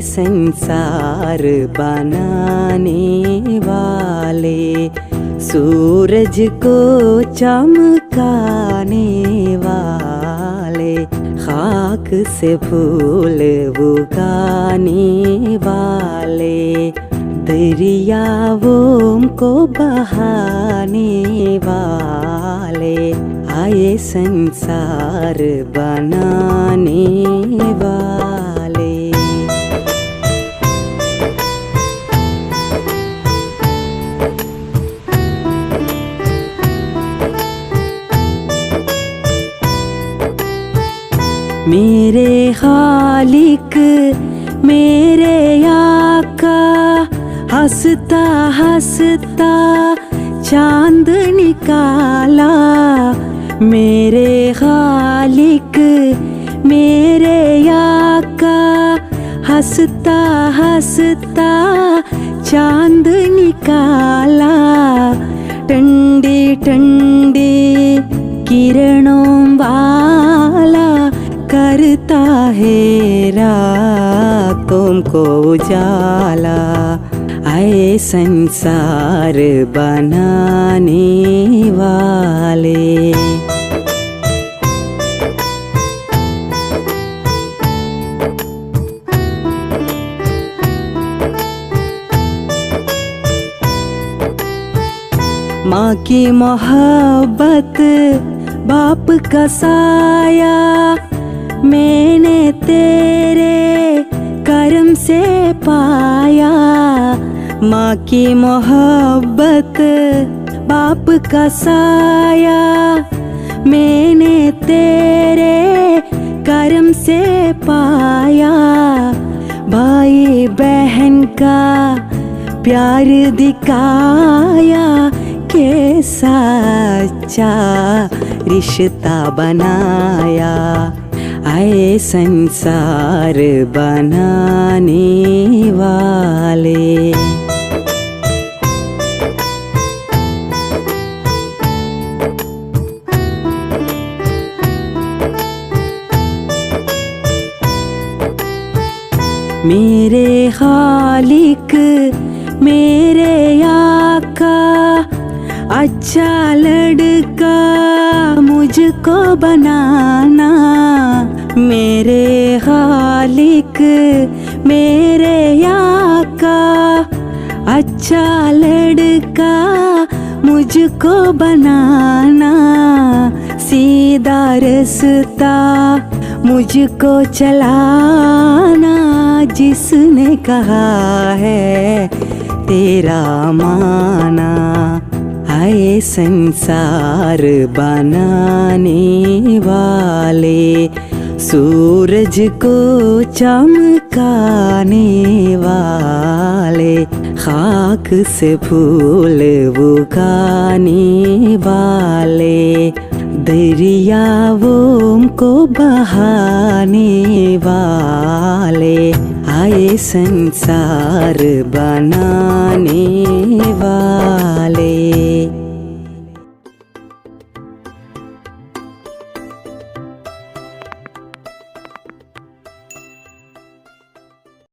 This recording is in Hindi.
संसार बनाने वाले, सूरज को चमकाने वाले, खाक से फूल उगाने वाले, दरियाओं को बहाने वाले, आए संसार बनाने वाले। मेरे खालिक मेरे आका, हंसता हंसता चांद निकाला। मेरे खालिक मेरे आका, हंसता हंसता चांद निकाला। ठंडी ठंडी किरणों वाला, करता है रातों को उजाला, आए संसार बनाने वाले। माँ की मोहब्बत बाप का साया, मैंने तेरे करम से पाया। माँ की मोहब्बत बाप का साया, मैंने तेरे करम से पाया। भाई बहन का प्यार दिखाया, कैसा अच्छा रिश्ता बनाया, आए संसार बनाने वाले। मेरे खालिक मेरे आका, अच्छा लड़का मुझको बनाना। मेरे खालिक मेरे आका, अच्छा लड़का मुझको बनाना। सीधा रास्ता मुझको चलाना, जिसने कहा है तेरा माना, आए संसार बनाने वाले, सूरज को चमकाने वाले, खाक से फूल उगाने वाले, दरियाओं को बहाने वाले, आए संसार बनाने वाले।